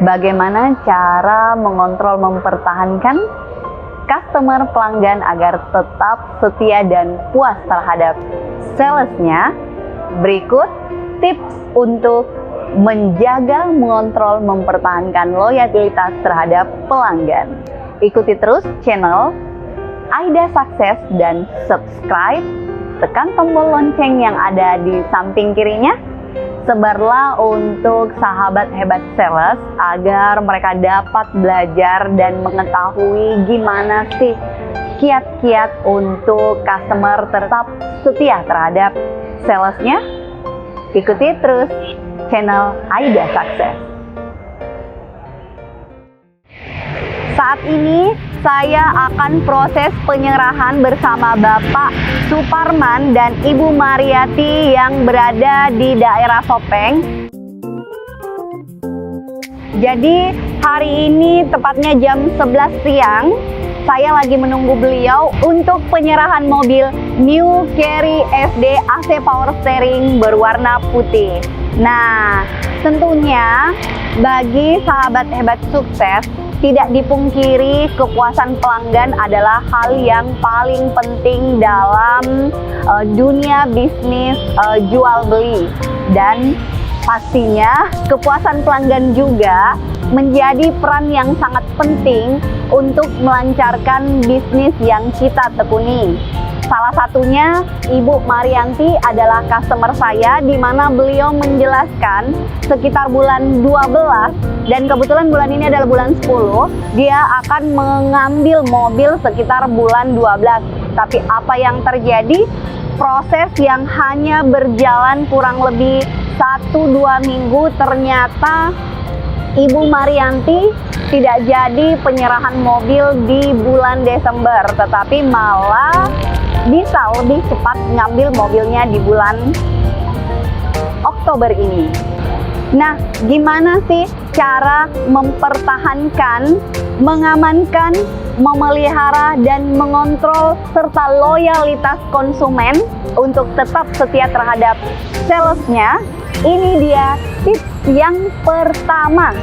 bagaimana cara mengontrol mempertahankan customer pelanggan agar tetap setia dan puas terhadap salesnya. Berikut tips untuk menjaga, mengontrol, mempertahankan loyalitas terhadap pelanggan. Ikuti terus channel Aida Sukses dan subscribe, tekan tombol lonceng yang ada di samping kirinya. Sebarlah untuk sahabat hebat sales agar mereka dapat belajar dan mengetahui gimana sih kiat-kiat untuk customer tetap setia terhadap salesnya. Ikuti terus channel Aida Sukses. Saat ini saya akan proses penyerahan bersama Bapak Suparman dan Ibu Mariati yang berada di daerah Sopeng. Jadi hari ini tepatnya jam 11 siang, saya lagi menunggu beliau untuk penyerahan mobil New Carry SD AC Power Steering berwarna putih. Nah, tentunya bagi sahabat hebat sukses, tidak dipungkiri kepuasan pelanggan adalah hal yang paling penting dalam dunia bisnis jual beli. Dan pastinya kepuasan pelanggan juga menjadi peran yang sangat penting untuk melancarkan bisnis yang kita tekuni. Salah satunya Ibu Marianti adalah customer saya, di mana beliau menjelaskan sekitar bulan 12 dan kebetulan bulan ini adalah bulan 10, dia akan mengambil mobil sekitar bulan 12. Tapi apa yang terjadi? Proses yang hanya berjalan kurang lebih 1-2 minggu, ternyata Ibu Marianti tidak jadi penyerahan mobil di bulan Desember, tetapi malah bisa lebih cepat ngambil mobilnya di bulan Oktober ini. Nah, gimana sih cara mempertahankan, mengamankan, memelihara, dan mengontrol serta loyalitas konsumen untuk tetap setia terhadap salesnya? Ini dia tips yang pertama.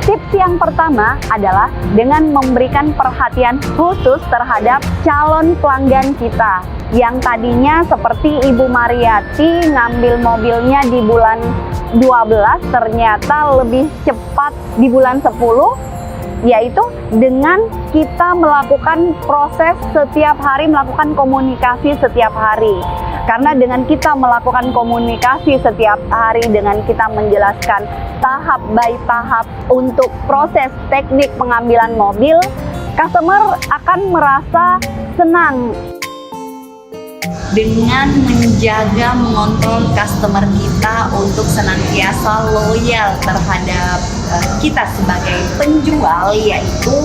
Tips yang pertama adalah dengan memberikan perhatian khusus terhadap calon pelanggan kita. Yang tadinya seperti Ibu Mariati ngambil mobilnya di bulan 12, ternyata lebih cepat di bulan 10, yaitu dengan kita melakukan proses setiap hari, melakukan komunikasi setiap hari. Karena dengan kita melakukan komunikasi setiap hari, dengan kita menjelaskan tahap by tahap untuk proses teknik pengambilan mobil, customer akan merasa senang. Dengan menjaga, mengontrol customer kita untuk senantiasa loyal terhadap kita sebagai penjual, yaitu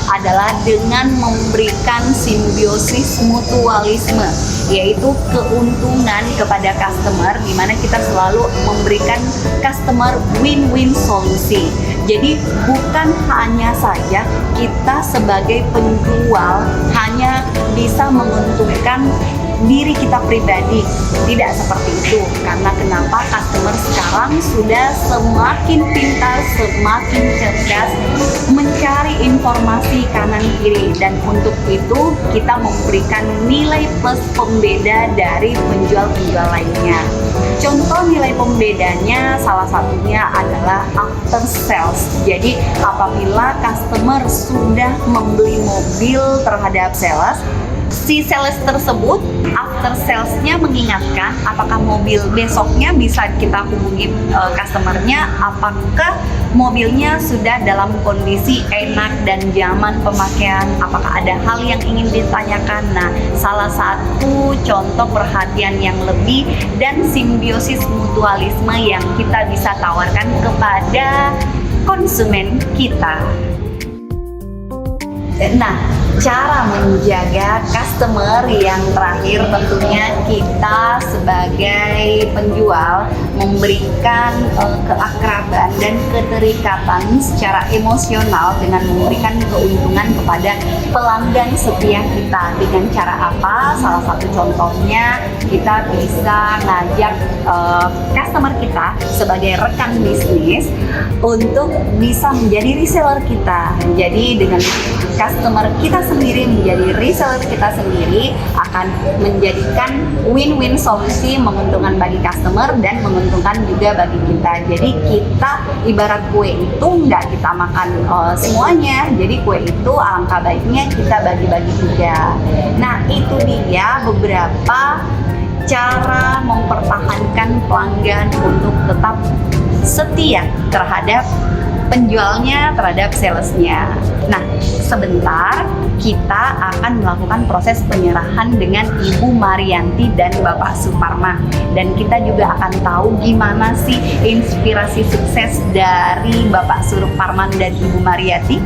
adalah dengan memberikan simbiosis mutualisme, yaitu keuntungan kepada customer, di mana kita selalu memberikan customer win-win solusi. Jadi bukan hanya saja kita sebagai penjual hanya bisa menguntungkan diri kita pribadi, tidak seperti itu. Karena kenapa? Customer sekarang sudah semakin pintar, semakin cerdas mencari informasi kanan kiri, dan untuk itu kita memberikan nilai plus pembeda dari penjual-penjual lainnya. Contoh nilai pembedanya salah satunya adalah after sales. Jadi apabila customer sudah membeli mobil terhadap sales, si sales tersebut after salesnya mengingatkan apakah mobil besoknya bisa kita hubungi customernya, apakah mobilnya sudah dalam kondisi enak dan nyaman pemakaian, apakah ada hal yang ingin ditanyakan. Nah, salah satu contoh perhatian yang lebih dan simbiosis mutualisme yang kita bisa tawarkan kepada konsumen kita. Nah, cara menjaga customer yang terakhir tentunya kita sebagai penjual memberikan keakraban dan keterikatan secara emosional dengan memberikan keuntungan kepada pelanggan setia kita. Dengan cara apa? Salah satu contohnya kita bisa ngajak customer kita sebagai rekan bisnis untuk bisa menjadi reseller kita. Jadi dengan customer kita sendiri menjadi reseller kita sendiri akan menjadikan win-win solusi, menguntungkan bagi customer dan menguntungkan juga bagi kita. Jadi kita ibarat kue itu nggak kita makan semuanya, jadi kue itu alangkah baiknya kita bagi-bagi juga. Nah itu dia beberapa cara mempertahankan pelanggan untuk tetap setia terhadap penjualnya, terhadap salesnya. Nah, sebentar kita akan melakukan proses penyerahan dengan Ibu Marianti dan Bapak Suparman. Dan kita juga akan tahu gimana sih inspirasi sukses dari Bapak Suparman dan Ibu Marianti.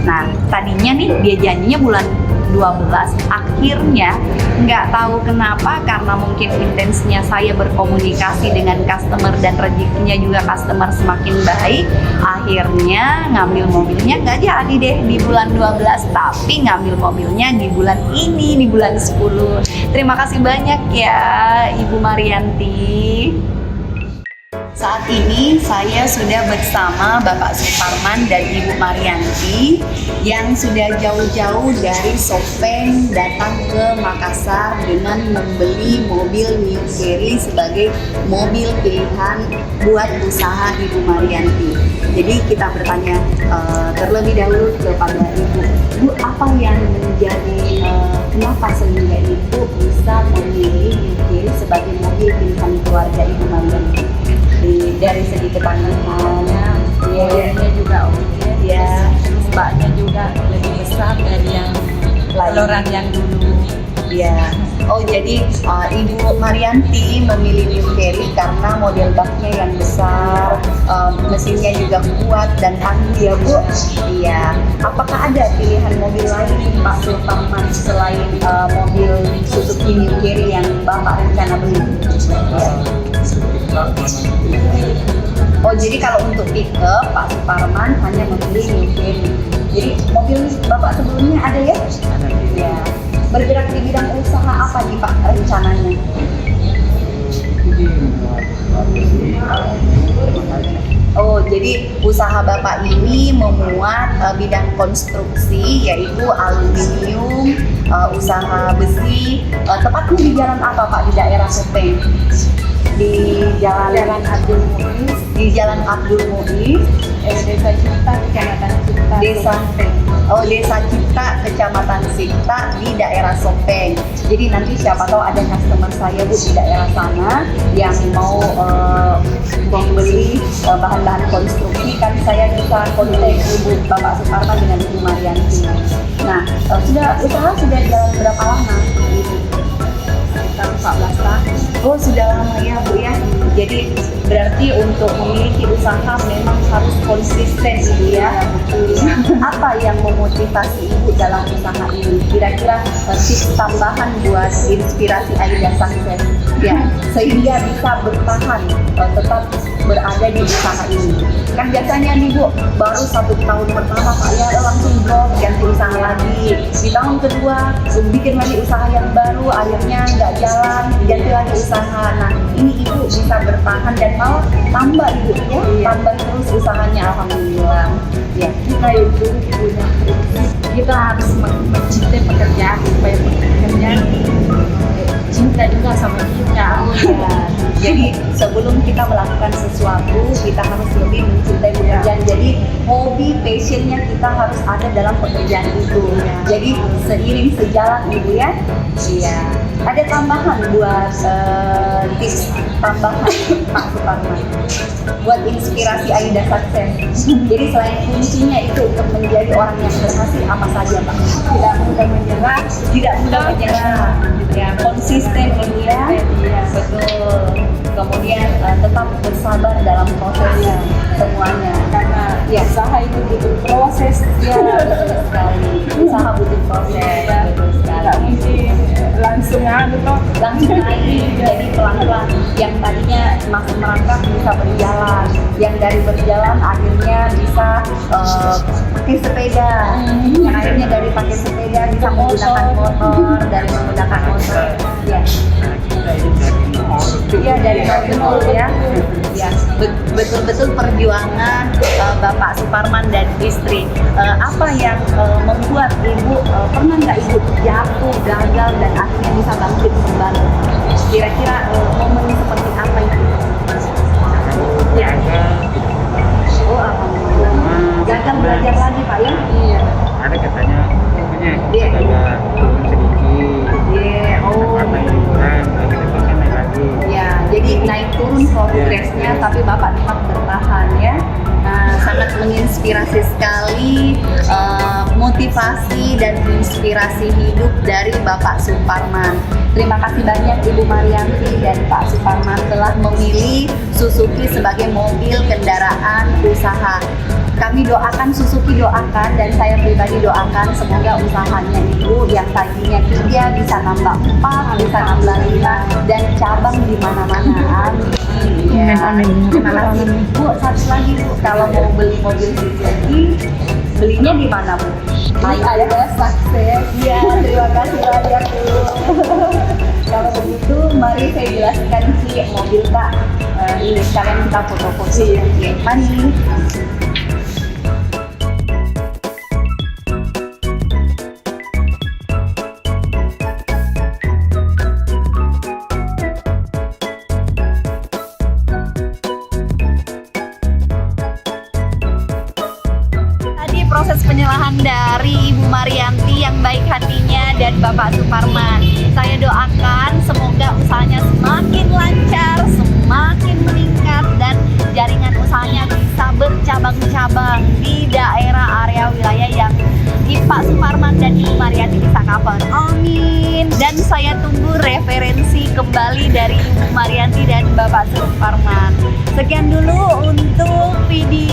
Nah, tadinya nih dia janjinya bulan 12, akhirnya nggak tahu kenapa, karena mungkin intensnya saya berkomunikasi dengan customer dan rezekinya juga customer semakin baik, akhirnya ngambil mobilnya nggak jadi deh di bulan 12, tapi ngambil mobilnya di bulan ini, di bulan 10. Terima kasih banyak ya Ibu Marianti. Saat ini saya sudah bersama Bapak Suparman dan Ibu Marianti yang sudah jauh-jauh dari Sopeng datang ke Makassar dengan membeli mobil New Carry sebagai mobil pilihan buat usaha Ibu Marianti. Jadi kita bertanya terlebih dahulu kepada Ibu, Bu, apa yang menjadi kenapa sehingga Ibu bisa memilih New Carry sebagai mobil pilihan keluarga Ibu Marianti? Dari segi ketahanannya, biayanya juga oke, ya, mbaknya juga lebih besar dari yang Loran yang dulu. ya. Oh jadi Ibu Marianti memilih New Carry karena model baknya yang besar, mesinnya juga kuat dan tangguh ya Bu. Iya. Apakah ada pilihan mobil lain Pak Suparman selain mobil Suzuki New Carry yang Bapak rencana beli? Oh jadi kalau untuk pickup Pak Suparman hanya membeli New Carry. Jadi mobil Bapak sebelumnya ada ya? Ada. Ya. Bergerak di bidang usaha apa nih Pak rencananya? Oh, jadi usaha Bapak ini memuat bidang konstruksi, yaitu aluminium, usaha besi. Tepatnya di jalan apa Pak? Di daerah Sopeng? Di Jalan Abdul Muiz. Di Jalan Abdul Muiz. Desa Cipta, Kecamatan Cipta. Desa Cipta, Kecamatan Cipta di daerah Sopeng. Jadi nanti siapa tahu ada customer saya Bu di daerah sana yang mau membeli bahan-bahan konstruksi, kan saya bisa kontak Ibu Bapak Suparman dengan Ibu Marianti. Nah, usaha sudah jalan berapa lama? Sekitar 14 tahun. Oh sudah lama ya Bu ya. Jadi berarti untuk memiliki usaha memang harus konsisten Ibu ya. Apa yang memotivasi Ibu dalam usaha ini? Kira-kira tips tambahan buat inspirasi Aida sukses ya, sehingga bisa bertahan tetap berada di usaha ini. Kan biasanya nih Bu, baru 1 tahun pertama Pak ya langsung drop, ganti usaha lagi. Di tahun kedua bikin lagi usaha yang baru, akhirnya nggak jalan, ganti lagi usaha. Nah ini Ibu bisa bertahan dan malah tambah Ibu ya, tambah terus usahanya, alhamdulillah. Ya, Kita itu punya prinsip, kita harus mencintai pekerjaan supaya pekerjaan cinta juga sama kita. Jadi sebelum kita melakukan sesuatu, kita harus lebih mencintai pekerjaan. Jadi hobi, passionnya kita harus ada dalam pekerjaan itu. Jadi seiring sejalan Ibu ya. Iya. Ada tambahan buat tips tambahan Pak Suparman buat inspirasi Aida sukses. Jadi selain kuncinya itu untuk menjadi orang yang berhasil, apa saja Pak? Tidak mudah menyerah, Tidak mudah menyerah, ya konsisten Ibu ya. Betul. Kemudian tetap bersabar dalam prosesnya semuanya. karena Ya. usaha itu butuh proses. Ya betul sekali. Usaha butuh proses. Betul sekali. Tidak mungkin langsung langsung anu toh. langsung naik, jadi pelan-pelan. Yang tadinya masih merangkak bisa berjalan, yang dari berjalan akhirnya bisa pakai sepeda, yang akhirnya dari pakai sepeda bisa menggunakan motor, dari menggunakan motor, ya. Iya dari nol ya. Ya, betul-betul perjuangan Bapak Suparman dan istri. Apa yang membuat ibu pernah nggak ibu jatuh, gagal dan akhirnya bisa bangkit kembali? Kira-kira momen seperti apa itu? Ya. Oh, alhamdulillah. Gagal belajar lagi Pak ya? Iya. Ada katanya punya Iya. ada turun sedikit. Iya, oh. Apa liburan lagi depannya naik lagi. Ya, jadi naik turun progresnya, tapi Bapak tetap bertahan ya. Nah, sangat menginspirasi sekali motivasi dan inspirasi hidup dari Bapak Suparman. Terima kasih banyak Ibu Marianti dan Pak Suparman telah memilih Suzuki sebagai mobil kendaraan usaha. Kami doakan, Suzuki doakan, dan saya pribadi doakan semoga usahanya Ibu yang tadinya 3 bisa nambah 4, bisa nambah 5, dan cabang di mana-mana. Amin. Ya. Terima kasih Bu. Satu lagi Bu, kalau mau beli mobil Suzuki, belinya di mana Bu? Ada sukses. Ya, terima kasih banyak Bu. Kalau begitu, mari saya jelaskan si mobil Kak. Ini sekalian kita foto-foto. Oke, mari. Proses penyerahan dari Ibu Marianti yang baik hatinya dan Bapak Suparman. Saya doakan semoga usahanya semakin lancar, semakin meningkat, dan jaringan usahanya bisa bercabang-cabang di daerah area wilayah yang Pak Suparman dan Ibu Marianti bisa cover. Amin. Dan saya tunggu referensi kembali dari Ibu Marianti dan Bapak Suparman. Sekian dulu untuk video